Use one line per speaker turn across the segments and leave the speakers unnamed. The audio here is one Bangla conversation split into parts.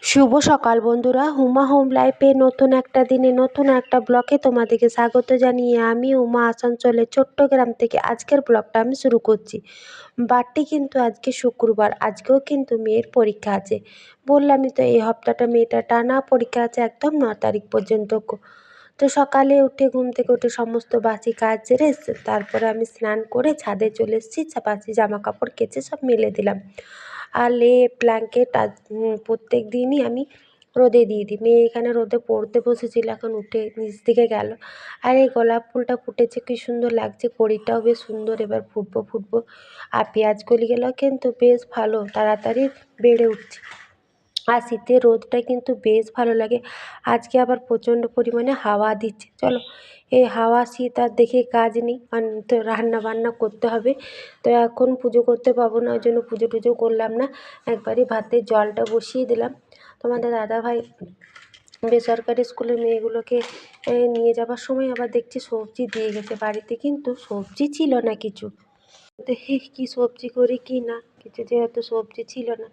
শুভ সকাল বন্ধুরা, হুমা হোম লাইফে নতুন একটা দিনে নতুন একটা ব্লগে তোমাদেরকে স্বাগত জানিয়ে আমি উমা আসানসোলের ছোট্ট গ্রাম থেকে আজকের ব্লগটা আমি শুরু করছি। বারটি কিন্তু আজকে শুক্রবার, আজকেও কিন্তু মেয়ের পরীক্ষা আছে। বললামই তো এই হপ্তাটা মেয়েটা টানা পরীক্ষা আছে একদম 9 তারিখ পর্যন্ত। তো সকালে উঠে ঘুম থেকে উঠে সমস্ত বাসি কাজ সেরে তারপরে আমি স্নান করে ছাদে চলে এসেছি। বাসি জামা কাপড় কেচে সব মেলে দিলাম। আর ব্ল্যাঙ্কেট আজ প্রত্যেক দিনই আমি রোদে দিয়ে দিই। মেয়ে এখানে রোদে পড়তে বসেছিল, এখন উঠে নিচ দিকে গেল। আর এই গোলাপ ফুলটা ফুটেছে, কী সুন্দর লাগছে, কড়িটাও বেশ সুন্দর, এবার ফুটবো। আর পেঁয়াজকলিগুলো কিন্তু বেশ ভালো, তাড়াতাড়ি বেড়ে উঠছে। আর শীতের রোদটা কিন্তু বেশ ভালো লাগে। আজকে আবার প্রচণ্ড পরিমাণে হাওয়া দিচ্ছে। চলো, এই হাওয়া শীত আর দেখে কাজ নেই, তো রান্না বান্না করতে হবে। তো এখন পুজো করতে পারবো না, ওই জন্য পুজো টুজো করলাম না, একবারই ভাতের জলটা বসিয়ে দিলাম। তোমাদের দাদাভাই বেসরকারি স্কুলের মেয়েগুলোকে নিয়ে যাবার সময় আবার দেখছি সবজি দিয়ে গেছে বাড়িতে, কিন্তু সবজি ছিল না কিছু। দেখি কী সবজি করি কি না, কিছু যেহেতু সবজি ছিল না।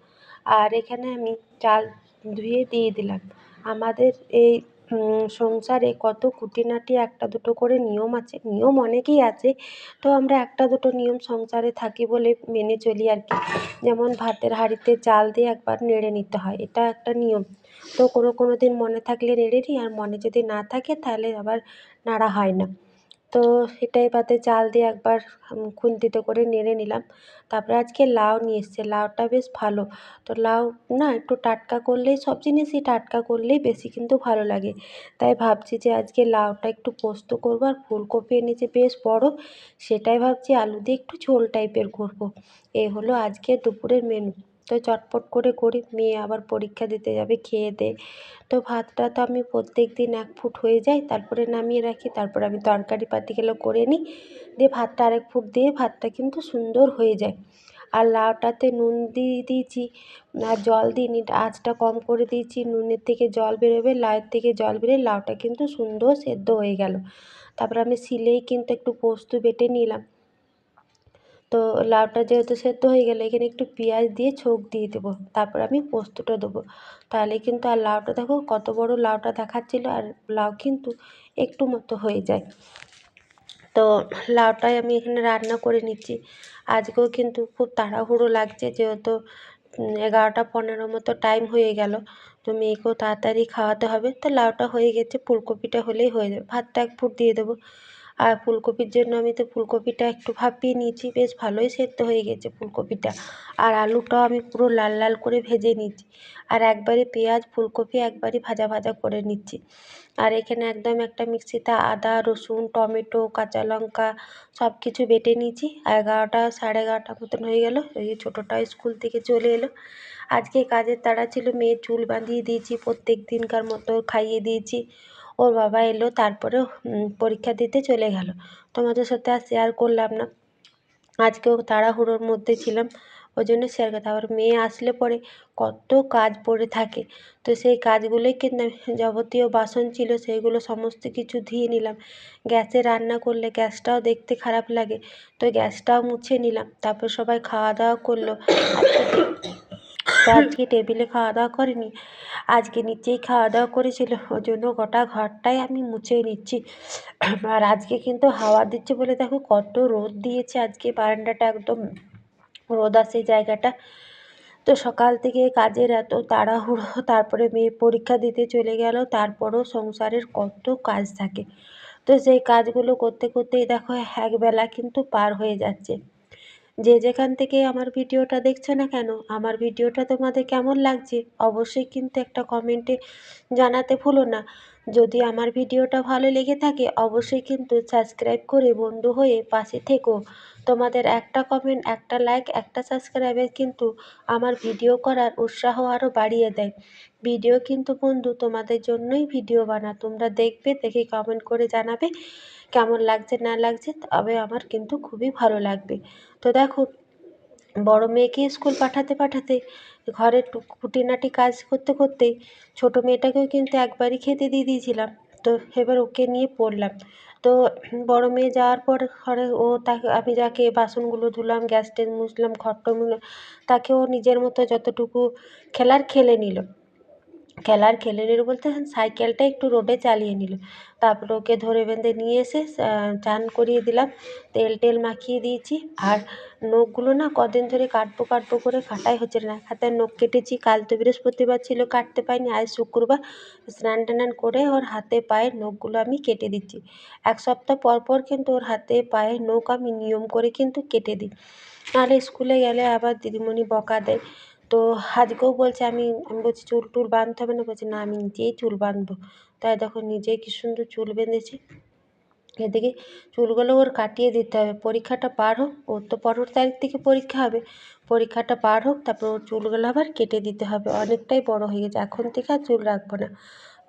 আর এখানে আমি চাল ধুয়ে দিয়ে দিলাম। আমাদের এই সংসারে কত খুঁটিনাটি একটা দুটো করে নিয়ম আছে, নিয়ম অনেকই আছে, তো আমরা একটা দুটো নিয়ম সংসারে থাকি বলে মেনে চলি আর কি। যেমন ভাতের হাঁড়িতে চাল দিয়ে একবার নেড়ে নিতে হয়, এটা একটা নিয়ম। তো কোনো দিন মনে থাকলে নেড়ে নিই, আর মনে যদি না থাকে তাহলে আবার নাড়া হয় না। তো এটাই পাতে চাল দিয়ে একবার খুন্তিতে করে নেড়ে নিলাম। তারপরে আজকে লাউ নিয়ে এসছে, লাউটা বেশ ভালো। তো লাউ না একটু টাটকা করলেই, সব জিনিসই টাটকা করলেই বেশি কিন্তু ভালো লাগে। তাই ভাবছি যে আজকে লাউটা একটু পোস্ত করবো, আর ফুলকপি এনেছে বেশ বড়, সেটাই ভাবছি আলু দিয়ে একটু ঝোল টাইপের করবো। এই হলো আজকে দুপুরের মেনু। তো চটপট করে করি, মেয়ে আবার পরীক্ষা দিতে যাবে খেয়ে দেয়ে। তো ভাতটা তো আমি প্রত্যেক দিন 1 ফুট হয়ে যায়, তারপরে নামিয়ে রাখি, তারপরে আমি তরকারি পাতিগুলো করে নিই, দিয়ে ভাতটা 1 ফুট দিয়ে ভাতটা কিন্তু সুন্দর হয়ে যায়। আর লাউটাতে নুন দিয়ে দিয়েছি, আর জল দিইনি, আঁচটা কম করে দিয়েছি, নুনের থেকে জল বেরোবে, লাউয়ের থেকে জল বেরোয়, লাউটা কিন্তু সুন্দর সেদ্ধ হয়ে গেল। তারপরে আমি শিলেই কিন্তু একটু পোস্ত বেটে নিলাম। তো লাউটা যেহেতু সেদ্ধ হয়ে গেলে, এখানে একটু পেঁয়াজ দিয়ে ছোঁক দিয়ে দেবো, তারপর আমি পোস্তটা দেবো। তাহলে কিন্তু, আর লাউটা দেখো কত বড় লাউটা দেখাচ্ছিলো, আর লাউ কিন্তু একটু মতো হয়ে যায়। তো লাউটাই আমি এখানে রান্না করে নিচ্ছি। আজকেও কিন্তু খুব তাড়াহুড়ো লাগছে, যেহেতু 11টা 15 মতো টাইম হয়ে গেল। তো মেয়েকেও তাড়াতাড়ি খাওয়াতে হবে। তো লাউটা হয়ে গেছে, ফুলকপিটা হলেই হয়ে যাবে। ভাতটা 1 ফুট দিয়ে দেবো। আর ফুলকপির জন্য আমি তো ফুলকপিটা একটু ভাপিয়ে নিয়েছি, বেশ ভালোই সেদ্ধ হয়ে গেছে ফুলকপিটা। আর আলুটাও আমি পুরো লাল লাল করে ভেজে নিচ্ছি। আর একবারে পেঁয়াজ ফুলকপি একবারই ভাজা করে নিচ্ছি। আর এখানে একদম একটা মিক্সিতে আদা রসুন টমেটো কাঁচা লঙ্কা সব কিছু বেটে নিয়েছি। 11টা 11:30 মতন হয়ে গেল, ওই যে ছোটোটা স্কুল থেকে চলে এলো। আজকে কাজের তাড়া ছিল, মেয়ের চুল বাঁধিয়ে দিয়েছি, প্রত্যেক দিনকার মতো খাইয়ে দিয়েছি। ওর বাবা এলো, তারপরে পরীক্ষা দিতে চলে গেল। তোমাদের সাথে আর শেয়ার করলাম না, আজকেও তাড়াহুড়োর মধ্যে ছিলাম, ওই জন্য শেয়ার করতে। আবার মেয়ে আসলে পরে কত কাজ পড়ে থাকে, তো সেই কাজগুলোই কিন্তু যাবতীয় বাসন ছিল সেইগুলো সমস্ত কিছু ধুয়ে নিলাম। গ্যাসে রান্না করলে গ্যাসটাও দেখতে খারাপ লাগে, তো গ্যাসটাও মুছে নিলাম। তারপর সবাই খাওয়া দাওয়া করলো। আজকে টেবিলে খাওয়া দাওয়া করেনি, আজকে নিচেই খাওয়া দাওয়া করেছিল, ওই জন্য গোটা ঘরটাই আমি মুছে নিচ্ছি। আর আজকে কিন্তু হাওয়া দিচ্ছে বলে দেখো কত রোদ দিয়েছে, আজকে বারান্দাটা একদম রোদ আসে জায়গাটা। তো সকাল থেকে কাজের এত তাড়াহুড়ো, তারপরে মেয়ে পরীক্ষা দিতে চলে গেল, তারপরও সংসারের কত কাজ থাকে। তো সেই কাজগুলো করতেই দেখো একবেলা কিন্তু পার হয়ে যাচ্ছে। যে যেখান থেকে আমার ভিডিওটা দেখছো না কেন, আমার ভিডিওটা তোমাদের কেমন লাগছে অবশ্যই কিন্তু একটা কমেন্টে জানাতে ভুলো না। যদি আমার ভিডিওটা ভালো লেগে থাকে অবশ্যই কিন্তু সাবস্ক্রাইব করে বন্ধু হয়ে পাশে থেকো। তোমাদের একটা কমেন্ট একটা লাইক একটা সাবস্ক্রাইবের কিন্তু আমার ভিডিও করার উৎসাহ আরও বাড়িয়ে দেয়। ভিডিও কিন্তু বন্ধু তোমাদের জন্যই ভিডিও তোমরা দেখবে, দেখে কমেন্ট করে জানাবে কেমন লাগছে না লাগছে, তবে আমার কিন্তু খুবই ভালো লাগবে। তো দেখো, বড় মেয়েকে স্কুল পাঠাতে ঘরের খুঁটিনাটি কাজ করতেই ছোটো মেয়েটাকেও কিন্তু একবারই খেতে দিয়ে দিয়েছিলাম। তো এবার ওকে নিয়ে পড়লাম। তো বড় মেয়ে যাওয়ার পর ঘরে তাকে আমি যাকে বাসনগুলো ধুলাম গ্যাস মুছলাম ঘরটা মুছলাম, তাকে ও নিজের মতো যতটুকু খেলার খেলে নিল। খেলে নিল বলতে সাইকেলটা একটু রোডে চালিয়ে নিল। তারপরে ওকে ধরে বেঁধে নিয়ে এসে চান করিয়ে দিলাম, তেল টেল মাখিয়ে দিয়েছি। আর নখগুলো না কদিন ধরে কাটবো করে কাটাই হচ্ছে না। এক হাতের নখ কেটেছি, কাল তো বৃহস্পতিবার ছিল কাটতে পারিনি, আজ শুক্রবার। স্নান টান করে ওর হাতে পায়ের নখগুলো আমি কেটে দিচ্ছি। 1 সপ্তাহ পর পর কিন্তু ওর হাতে পায়ের নখ আমি নিয়ম করে কিন্তু কেটে দিই, নাহলে স্কুলে গেলে আবার দিদিমণি বকা দেয়। তো আজকেও বলছে, আমি বলছি চুল টুল বাঁধতে হবে না, বলছে না আমি নিজেই চুল বাঁধবো। তাই দেখো নিজেই কী সুন্দর চুল বেঁধেছি। এদিকে চুলগুলো ওর কাটিয়ে দিতে হবে, পরীক্ষাটা পার হোক, ওর তো 15 তারিখ থেকে পরীক্ষা হবে, পরীক্ষাটা পার হোক তারপর ওর চুলগুলো আবার কেটে দিতে হবে। অনেকটাই বড় হয়ে গেছে, এখন থেকে আর চুল রাখবো না।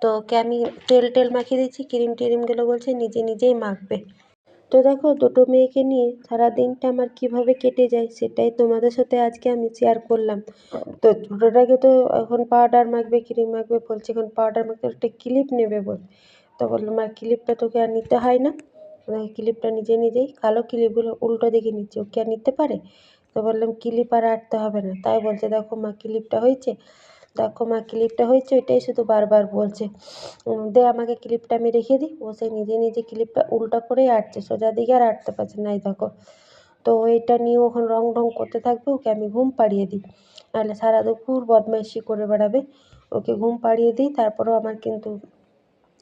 তো ওকে আমি তেল টেল মাখিয়ে দিচ্ছি, ক্রিম টিরিমগুলো বলছে নিজেই মাখবে। তো দেখো দুটো মেয়েকে নিয়ে সারা দিনটা আমার কীভাবে কেটে যায় সেটাই তোমাদের সাথে আজকে আমি শেয়ার করলাম। তো ছোটোটাকে তো এখন পাউডার মাখবে, ক্রিম মাখবে, বলছে এখন পাউডার মাখতে একটা ক্লিপ নেবে বল। তো বললাম আর ক্লিপটা তোকে আর নিতে হয় না, ক্লিপটা নিজেই কালো ক্লিপগুলো উল্টো দিকে নিচ্ছে, ও কি আর নিতে পারে? তো বললাম ক্লিপ আর আঁটতে হবে না। তাই বলছে দেখো মা ক্লিপটা হয়েছে, দেখো মা ক্লিপটা হয়েছে, ওইটাই শুধু বারবার বলছে। দে আমাকে ক্লিপটা আমি রেখে দিই। ও সে নিজে ক্লিপটা উল্টা করেই আঁটছে, সোজা দিকে আর আঁটতে পারছে না, এই দেখো। তো এইটা নিয়ে এখন রং ঢং করতে থাকবে, ওকে আমি ঘুম পাড়িয়ে দিই, নাহলে সারা দুপুর বদমাইশি করে বেড়াবে। ওকে ঘুম পাড়িয়ে দিই, তারপরেও আমার কিন্তু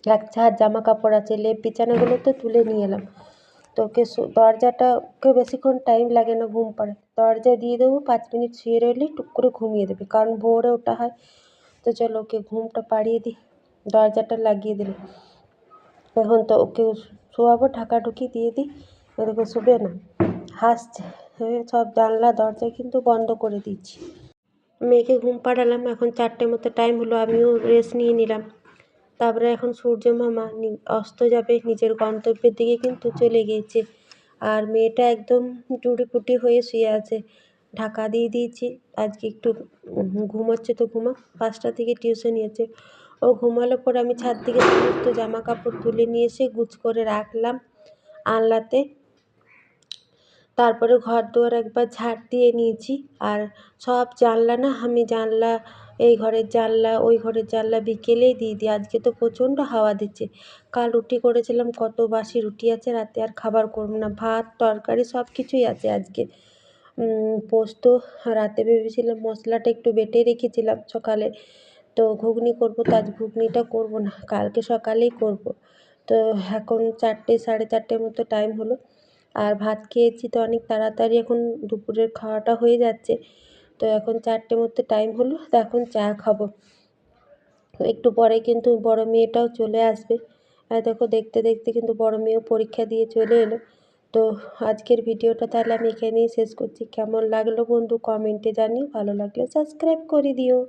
এক ঝাড় জামা কাপড় আছে, লেপ বিছানাগুলো তো তুলে নিয়ে এলাম। তো ওকে ওকে বেশিক্ষণ টাইম লাগে না ঘুম পাড়াতে, দরজা দিয়ে দেবো, 5 মিনিট শুয়ে রইলেই টুক করে ঘুমিয়ে দেবে, কারণ ভোরে ওঠা হয়। তো চলো ওকে ঘুমটা পাড়িয়ে দিই, দরজাটা লাগিয়ে দিলাম। এখন তো ওকে শোয়াবো, ঢাকাঢুকি দিয়ে দিই, এদিকে শুবে না, হাসছে। সব জানলা দরজা কিন্তু বন্ধ করে দিচ্ছি। মেয়েকে ঘুম পাড়ালাম, এখন 4টে মতো টাইম হলো, আমিও রেস্ট নিয়ে নিলাম। তারপরে এখন সূর্য মামা অস্ত যাবে, নিজের গন্তব্যের দিকে কিন্তু চলে গিয়েছে। আর মেয়েটা একদম টুটিফুটি হয়ে শুয়ে আছে, ঢাকা দিয়ে দিয়েছি। আজকে একটু ঘুমাচ্ছে তো ঘুমাক, 5টা থেকে টিউশনি আছে। ও ঘুমালে পরে আমি ছাদ থেকে সমস্ত জামা কাপড় তুলে নিয়ে এসে গুছ করে রাখলাম আলনাতে। তারপরে ঘর দুয়ার একবার ঝাড় দিয়ে নিয়েছি। আর সব জানলা না, আমি জানলা, এই ঘরের জানলা ওই ঘরের জানলা বিকেলেই দিয়ে দিই। আজকে তো প্রচণ্ড হাওয়া দিচ্ছে। কাল রুটি করেছিলাম, কত বাসি রুটি আছে, রাতে আর খাবার করব না, ভাত তরকারি সব কিছুই আছে আজকে। পোস্ত রাতে ভেবেছিলাম, মশলাটা একটু বেটে রেখেছিলাম সকালে, তো ঘুগনি করব, তো আজ ঘুগনিটা করব না, কালকে সকালেই করব। তো এখন 4টে 4:30 মতো টাইম হলো। আর ভাত খেয়েছি তো অনেক তাড়াতাড়ি, এখন দুপুরের খাওয়াটা হয়ে যাচ্ছে। তো এখন 4টে মতো টাইম হলো, তো এখন চা খাবো। একটু পরে কিন্তু বড় মেয়েটাও চলে আসবে। আর দেখো দেখতে কিন্তু বড় মেয়েও পরীক্ষা দিয়ে চলে এলো। তো আজকের ভিডিওটা তাহলে আমি এখানেই শেষ করছি। কেমন লাগলো বন্ধু কমেন্টে জানিও, ভালো লাগলে সাবস্ক্রাইব করে দিও।